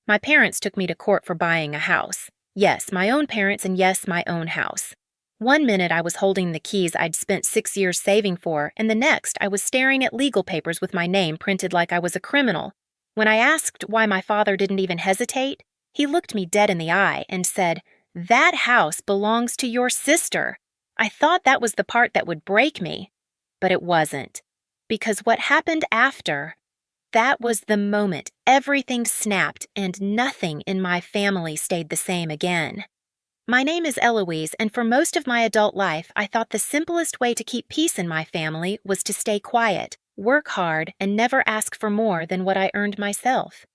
My parents took me to court for buying a house. Yes, my own parents, and yes, my own house. One minute I was holding the keys I'd spent 6 years saving for, and the next I was staring at legal papers with my name printed like I was a criminal. When I asked why my father didn't even hesitate, he looked me dead in the eye and said, "That house belongs to your sister." I thought that was the part that would break me, but it wasn't. Because what happened after, that was the moment everything snapped and nothing in my family stayed the same again. My name is Eloise, and for most of my adult life, I thought the simplest way to keep peace in my family was to stay quiet, work hard, and never ask for more than what I earned myself.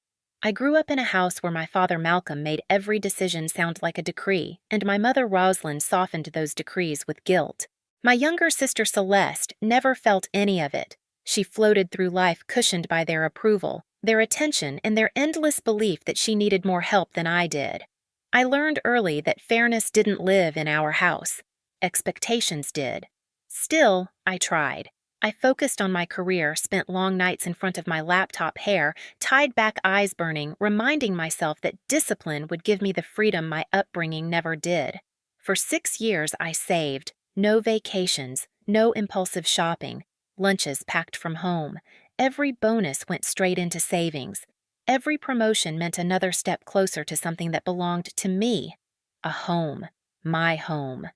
I grew up in a house where my father Malcolm made every decision sound like a decree, and my mother Rosalind softened those decrees with guilt. My younger sister Celeste never felt any of it. She floated through life cushioned by their approval, their attention, and their endless belief that she needed more help than I did. I learned early that fairness didn't live in our house. Expectations did. Still, I tried. I focused on my career, spent long nights in front of my laptop, hair tied back, eyes burning, reminding myself that discipline would give me the freedom my upbringing never did. For 6 years I saved. No vacations, no impulsive shopping, lunches packed from home. Every bonus went straight into savings. Every promotion meant another step closer to something that belonged to me. A home. My home.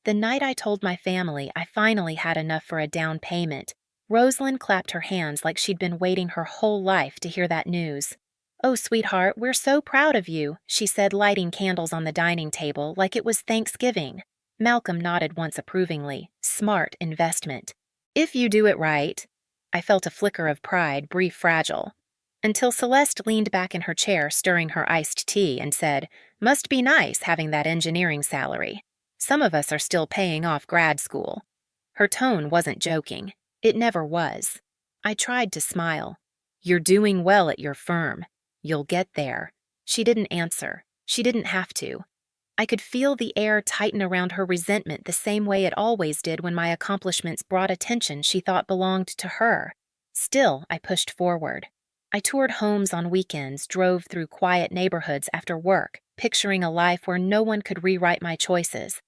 The night I told my family I finally had enough for a down payment, Rosalind clapped her hands like she'd been waiting her whole life to hear that news. "Oh, sweetheart, we're so proud of you," she said, lighting candles on the dining table like it was Thanksgiving. Malcolm nodded once approvingly. Smart investment. "If you do it right." I felt a flicker of pride, brief, fragile. Until Celeste leaned back in her chair, stirring her iced tea, and said, "Must be nice having that engineering salary. Some of us are still paying off grad school." Her tone wasn't joking. It never was. I tried to smile. "You're doing well at your firm. You'll get there." She didn't answer. She didn't have to. I could feel the air tighten around her resentment the same way it always did when my accomplishments brought attention she thought belonged to her. Still, I pushed forward. I toured homes on weekends, drove through quiet neighborhoods after work, picturing a life where no one could rewrite my choices.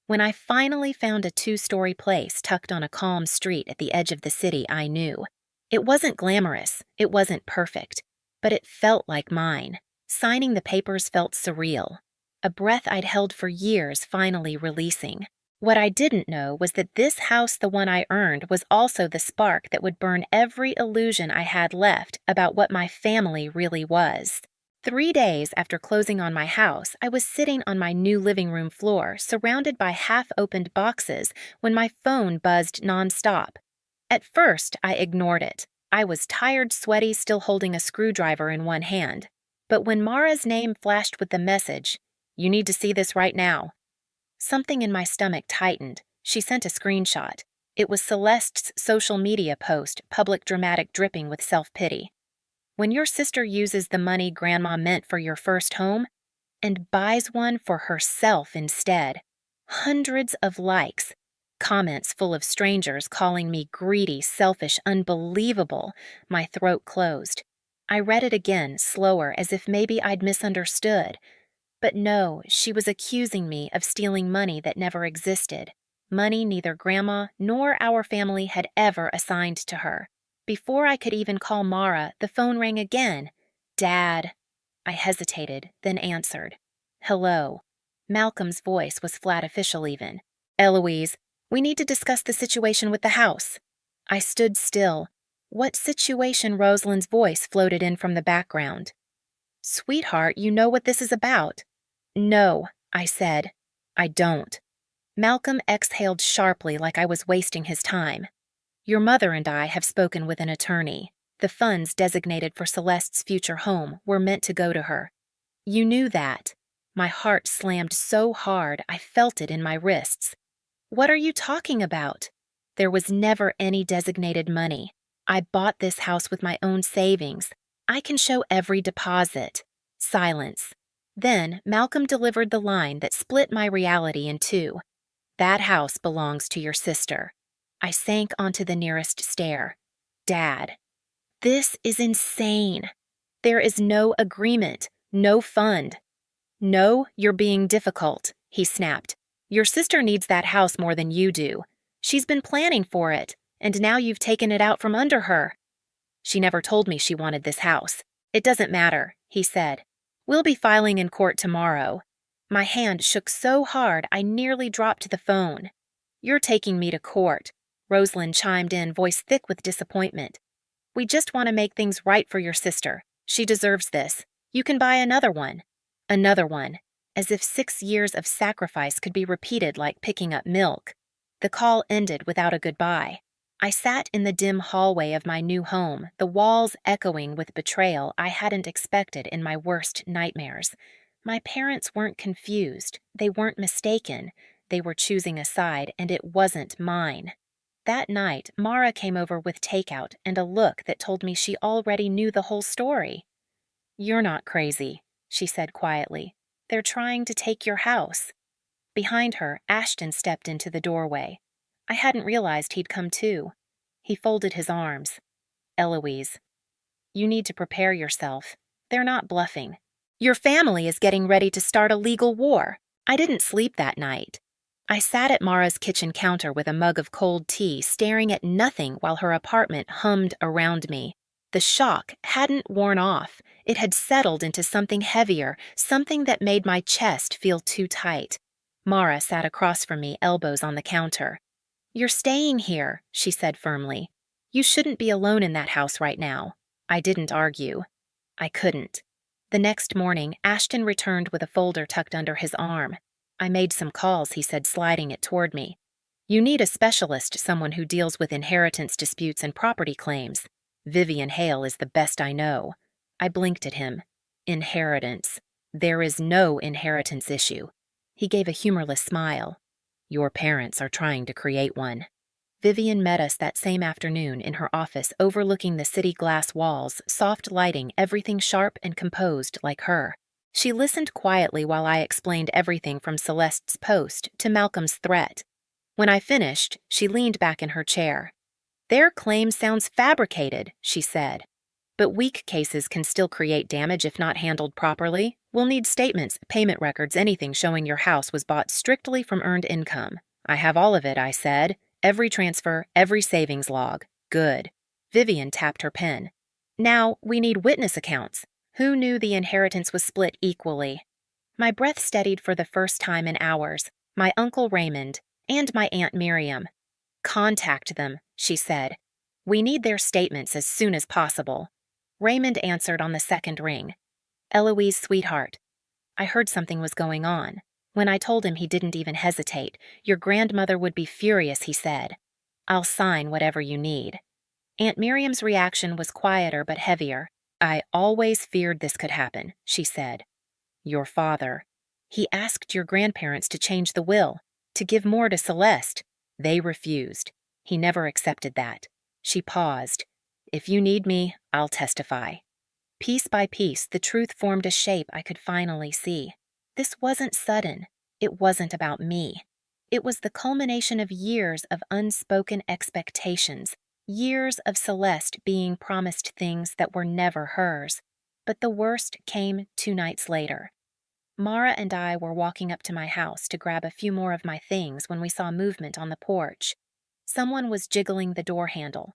When I finally found a 2-story place tucked on a calm street at the edge of the city, I knew. It wasn't glamorous, it wasn't perfect, but it felt like mine. Signing the papers felt surreal. A breath I'd held for years finally releasing. What I didn't know was that this house, the one I earned, was also the spark that would burn every illusion I had left about what my family really was. 3 days after closing on my house, I was sitting on my new living room floor, surrounded by half-opened boxes, when my phone buzzed nonstop. At first, I ignored it. I was tired, sweaty, still holding a screwdriver in one hand. But when Mara's name flashed with the message, "You need to see this right now," something in my stomach tightened. She sent a screenshot. It was Celeste's social media post, public dramatic dripping with self-pity. "When your sister uses the money Grandma meant for your first home and buys one for herself instead." Hundreds of likes. Comments full of strangers calling me greedy, selfish, unbelievable. My throat closed. I read it again, slower, as if maybe I'd misunderstood. But no, she was accusing me of stealing money that never existed. Money neither Grandma nor our family had ever assigned to her. Before I could even call Mara, the phone rang again. "Dad." I hesitated, then answered. "Hello." Malcolm's voice was flat official even. "Eloise, we need to discuss the situation with the house." I stood still. "What situation?" Rosalind's voice floated in from the background. "Sweetheart, you know what this is about." "No," I said. "I don't." Malcolm exhaled sharply like I was wasting his time. "Your mother and I have spoken with an attorney. The funds designated for Celeste's future home were meant to go to her. You knew that." My heart slammed so hard I felt it in my wrists. "What are you talking about?" "There was never any designated money. I bought this house with my own savings. I can show every deposit." Silence. Then Malcolm delivered the line that split my reality in two. "That house belongs to your sister." I sank onto the nearest stair. "Dad." This is insane. There is no agreement. No fund. No, you're being difficult, he snapped. Your sister needs that house more than you do. She's been planning for it, and now you've taken it out from under her. She never told me she wanted this house. It doesn't matter, he said. We'll be filing in court tomorrow. My hand shook so hard I nearly dropped the phone. You're taking me to court, Rosalind chimed in, voice thick with disappointment. We just want to make things right for your sister. She deserves this. You can buy another one. Another one. As if 6 years of sacrifice could be repeated like picking up milk. The call ended without a goodbye. I sat in the dim hallway of my new home, the walls echoing with betrayal I hadn't expected in my worst nightmares. My parents weren't confused. They weren't mistaken. They were choosing a side, and it wasn't mine. That night, Mara came over with takeout and a look that told me she already knew the whole story. You're not crazy, she said quietly. They're trying to take your house. Behind her, Ashton stepped into the doorway. I hadn't realized he'd come too. He folded his arms. Eloise, you need to prepare yourself. They're not bluffing. Your family is getting ready to start a legal war. I didn't sleep that night. I sat at Mara's kitchen counter with a mug of cold tea, staring at nothing while her apartment hummed around me. The shock hadn't worn off. It had settled into something heavier, something that made my chest feel too tight. Mara sat across from me, elbows on the counter. You're staying here, she said firmly. You shouldn't be alone in that house right now. I didn't argue. I couldn't. The next morning, Ashton returned with a folder tucked under his arm. I made some calls, he said, sliding it toward me. You need a specialist, someone who deals with inheritance disputes and property claims. Vivian Hale is the best I know. I blinked at him. Inheritance. There is no inheritance issue. He gave a humorless smile. Your parents are trying to create one. Vivian met us that same afternoon in her office overlooking the city glass walls, soft lighting, everything sharp and composed like her. She listened quietly while I explained everything from Celeste's post to Malcolm's threat. When I finished, she leaned back in her chair. Their claim sounds fabricated, she said. But weak cases can still create damage if not handled properly. We'll need statements, payment records, anything showing your house was bought strictly from earned income. I have all of it, I said. Every transfer, every savings log. Good. Vivian tapped her pen. Now, we need witness accounts. Who knew the inheritance was split equally? My breath steadied for the first time in hours. My Uncle Raymond and my Aunt Miriam. Contact them, she said. We need their statements as soon as possible. Raymond answered on the second ring. Eloise, sweetheart. I heard something was going on. When I told him, he didn't even hesitate. Your grandmother would be furious, he said. I'll sign whatever you need. Aunt Miriam's reaction was quieter but heavier. I always feared this could happen, she said. Your father. He asked your grandparents to change the will, to give more to Celeste. They refused. He never accepted that. She paused. If you need me, I'll testify. Piece by piece, the truth formed a shape I could finally see. This wasn't sudden. It wasn't about me. It was the culmination of years of unspoken expectations, years of Celeste being promised things that were never hers. But the worst came 2 nights later. Mara and I were walking up to my house to grab a few more of my things when we saw movement on the porch. Someone was jiggling the door handle.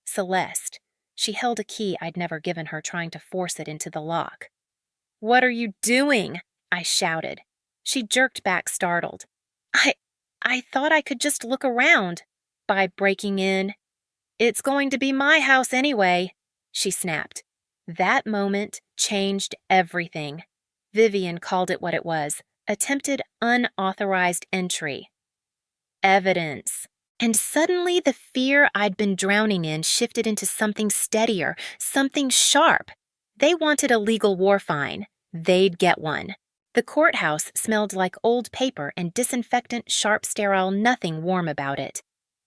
Celeste. She held a key I'd never given her, trying to force it into the lock. What are you doing? I shouted. She jerked back, startled. I thought I could just look around. By breaking in. It's going to be my house anyway, she snapped. That moment changed everything. Vivian called it what it was, attempted unauthorized entry. Evidence. And suddenly the fear I'd been drowning in shifted into something steadier, something sharp. They wanted a legal war fine. They'd get one. The courthouse smelled like old paper and disinfectant, sharp, sterile, nothing warm about it.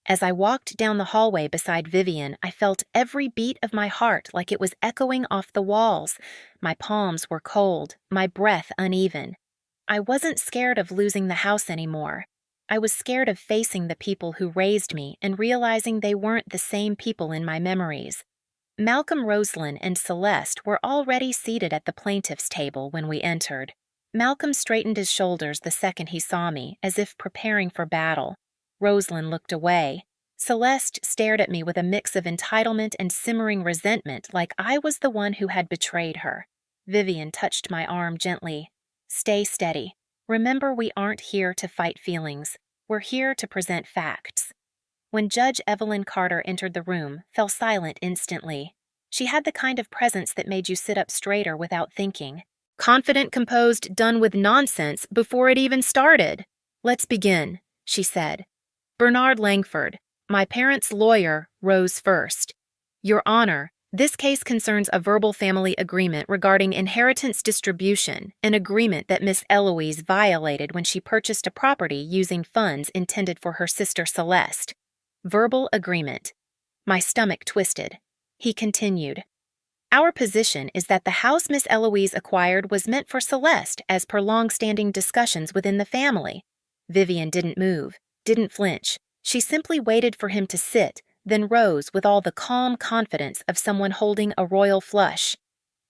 As I walked down the hallway beside Vivian, I felt every beat of my heart like it was echoing off the walls. My palms were cold, my breath uneven. I wasn't scared of losing the house anymore. I was scared of facing the people who raised me and realizing they weren't the same people in my memories. Malcolm, Rosalind, and Celeste were already seated at the plaintiff's table when we entered. Malcolm straightened his shoulders the second he saw me, as if preparing for battle. Rosalind looked away. Celeste stared at me with a mix of entitlement and simmering resentment, like I was the one who had betrayed her. Vivian touched my arm gently. "Stay steady. Remember, we aren't here to fight feelings. We're here to present facts." When Judge Evelyn Carter entered the room, fell silent instantly. She had the kind of presence that made you sit up straighter without thinking. Confident, composed, done with nonsense before it even started. "Let's begin," she said. Bernard Langford, my parents' lawyer, rose first. "Your Honor, this case concerns a verbal family agreement regarding inheritance distribution, an agreement that Miss Eloise violated when she purchased a property using funds intended for her sister Celeste." Verbal agreement. My stomach twisted. He continued. "Our position is that the house Miss Eloise acquired was meant for Celeste as per long-standing discussions within the family." Vivian didn't move, didn't flinch. She simply waited for him to sit, then rose with all the calm confidence of someone holding a royal flush.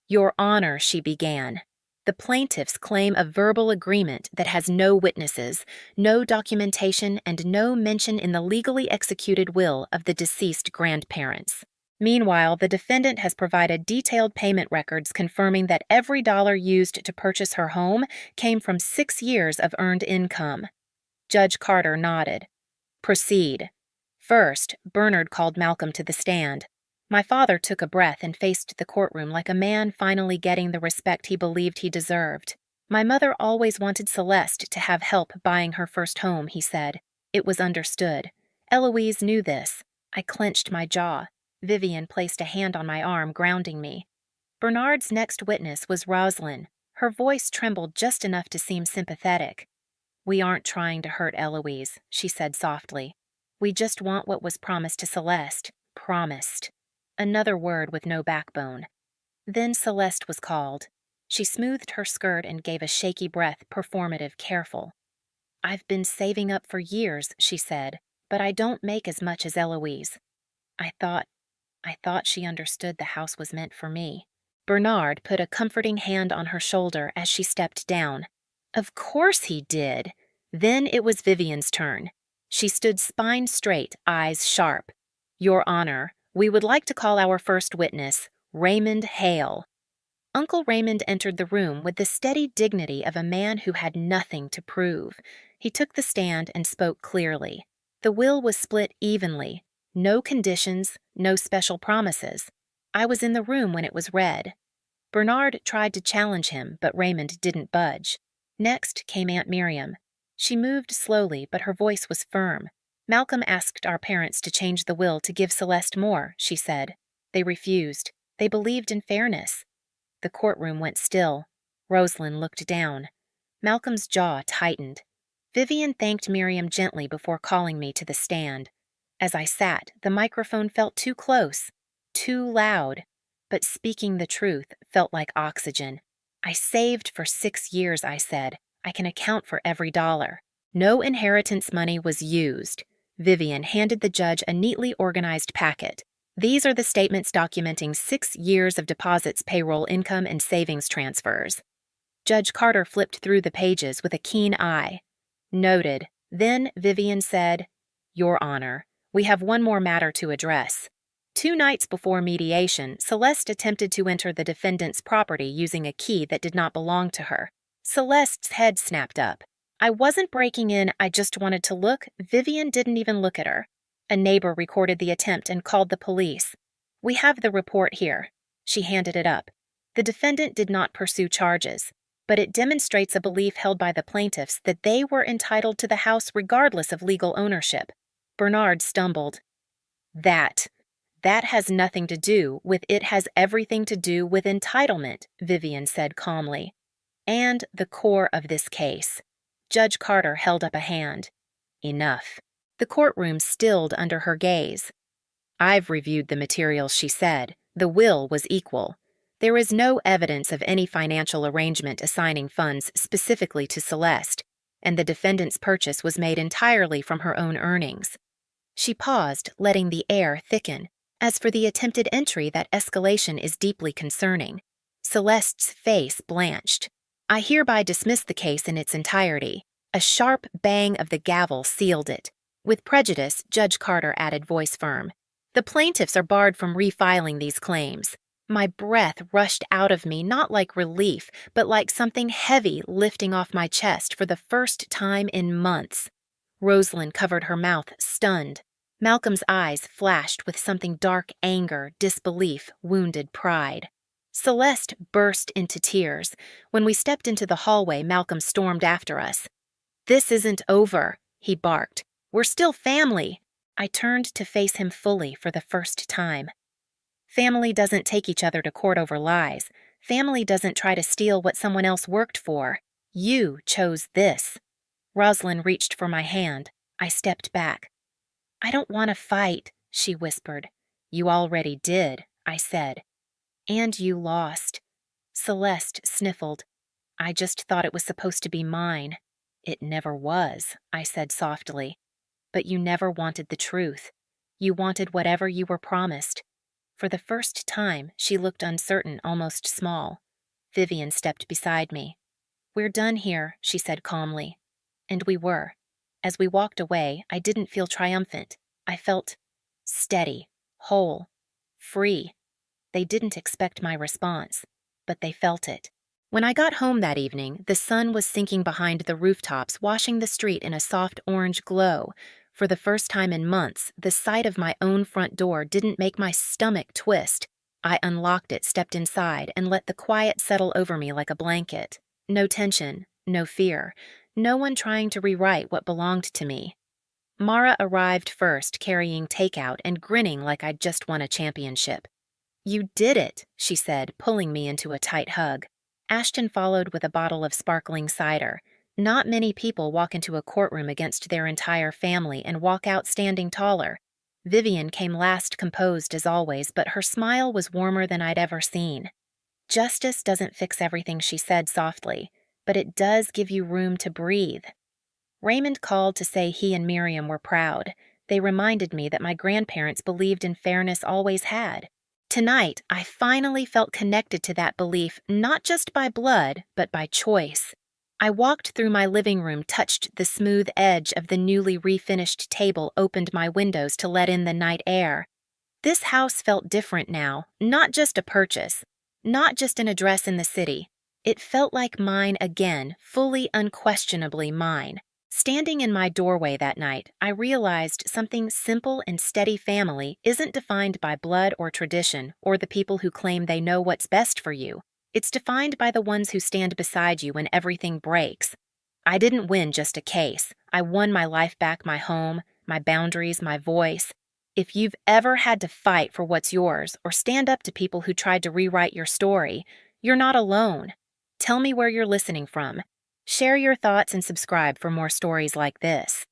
"Your Honor," she began, "the plaintiffs claim a verbal agreement that has no witnesses, no documentation, and no mention in the legally executed will of the deceased grandparents. Meanwhile, the defendant has provided detailed payment records confirming that every dollar used to purchase her home came from 6 years of earned income." Judge Carter nodded. "Proceed." First, Bernard called Malcolm to the stand. My father took a breath and faced the courtroom like a man finally getting the respect he believed he deserved. "My mother always wanted Celeste to have help buying her first home," he said. "It was understood. Eloise knew this." I clenched my jaw. Vivian placed a hand on my arm, grounding me. Bernard's next witness was Rosalind. Her voice trembled just enough to seem sympathetic. "We aren't trying to hurt Eloise," she said softly. "We just want what was promised to Celeste. Promised." Another word with no backbone. Then Celeste was called. She smoothed her skirt and gave a shaky breath, performative, careful. "I've been saving up for years," she said, "but I don't make as much as Eloise. I thought she understood the house was meant for me." Bernard put a comforting hand on her shoulder as she stepped down. Of course he did. Then it was Vivian's turn. She stood spine straight, eyes sharp. "Your Honor, we would like to call our first witness, Raymond Hale." Uncle Raymond entered the room with the steady dignity of a man who had nothing to prove. He took the stand and spoke clearly. The will was split evenly. No conditions, no special promises. I was in the room when it was read. Bernard tried to challenge him, but Raymond didn't budge. Next came Aunt Miriam. She moved slowly, but her voice was firm. "Malcolm asked our parents to change the will to give Celeste more," she said. "They refused. They believed in fairness." The courtroom went still. Rosalind looked down. Malcolm's jaw tightened. Vivian thanked Miriam gently before calling me to the stand. As I sat, the microphone felt too close, too loud, but speaking the truth felt like oxygen. "I saved for 6 years," I said. "I can account for every dollar." No inheritance money was used. Vivian handed the judge a neatly organized packet. "These are the statements documenting 6 years of deposits, payroll, income, and savings transfers." Judge Carter flipped through the pages with a keen eye. "Noted." Then Vivian said, "Your Honor, we have one more matter to address. 2 nights before mediation, Celeste attempted to enter the defendant's property using a key that did not belong to her." Celeste's head snapped up. "I wasn't breaking in, I just wanted to look." Vivian didn't even look at her. "A neighbor recorded the attempt and called the police. We have the report here." She handed it up. "The defendant did not pursue charges, but it demonstrates a belief held by the plaintiffs that they were entitled to the house regardless of legal ownership." Bernard stumbled. That has nothing to do with it has everything to do with entitlement," Vivian said calmly. "And the core of this case." Judge Carter held up a hand. "Enough." The courtroom stilled under her gaze. "I've reviewed the materials," she said. "The will was equal. There is no evidence of any financial arrangement assigning funds specifically to Celeste, and the defendant's purchase was made entirely from her own earnings." She paused, letting the air thicken. As for the attempted entry, that escalation is deeply concerning. Celeste's face blanched. I hereby dismiss the case in its entirety. A sharp bang of the gavel sealed it. With prejudice, Judge Carter added, voice firm. The plaintiffs are barred from refiling these claims. My breath rushed out of me, not like relief, but like something heavy lifting off my chest for the first time in months. Rosalind covered her mouth, stunned. Malcolm's eyes flashed with something dark: anger, disbelief, wounded pride. Celeste burst into tears. When we stepped into the hallway, Malcolm stormed after us. "This isn't over," he barked. "We're still family." I turned to face him fully for the first time. Family doesn't take each other to court over lies. Family doesn't try to steal what someone else worked for. You chose this. Rosalind reached for my hand. I stepped back. "I don't want to fight," she whispered. "You already did," I said. "And you lost." Celeste sniffled. "I just thought it was supposed to be mine." "It never was," I said softly. "But you never wanted the truth. You wanted whatever you were promised." For the first time, she looked uncertain, almost small. Vivian stepped beside me. "We're done here," she said calmly. And we were. As we walked away, I didn't feel triumphant. I felt steady, whole, free. They didn't expect my response, but they felt it. When I got home that evening, the sun was sinking behind the rooftops, washing the street in a soft orange glow. For the first time in months, the sight of my own front door didn't make my stomach twist. I unlocked it, stepped inside, and let the quiet settle over me like a blanket. No tension, no fear, no one trying to rewrite what belonged to me. Mara arrived first, carrying takeout and grinning like I'd just won a championship. "You did it," she said, pulling me into a tight hug. Ashton followed with a bottle of sparkling cider. Not many people walk into a courtroom against their entire family and walk out standing taller. Vivian came last, composed as always, but her smile was warmer than I'd ever seen. "Justice doesn't fix everything," she said softly, "but it does give you room to breathe." Raymond called to say he and Miriam were proud. They reminded me that my grandparents believed in fairness, always had. Tonight, I finally felt connected to that belief, not just by blood, but by choice. I walked through my living room, touched the smooth edge of the newly refinished table, opened my windows to let in the night air. This house felt different now, not just a purchase, not just an address in the city. It felt like mine again, fully, unquestionably mine. Standing in my doorway that night, I realized something simple and steady: family isn't defined by blood or tradition or the people who claim they know what's best for you. It's defined by the ones who stand beside you when everything breaks. I didn't win just a case. I won my life back, my home, my boundaries, my voice. If you've ever had to fight for what's yours or stand up to people who tried to rewrite your story, you're not alone. Tell me where you're listening from. Share your thoughts and subscribe for more stories like this.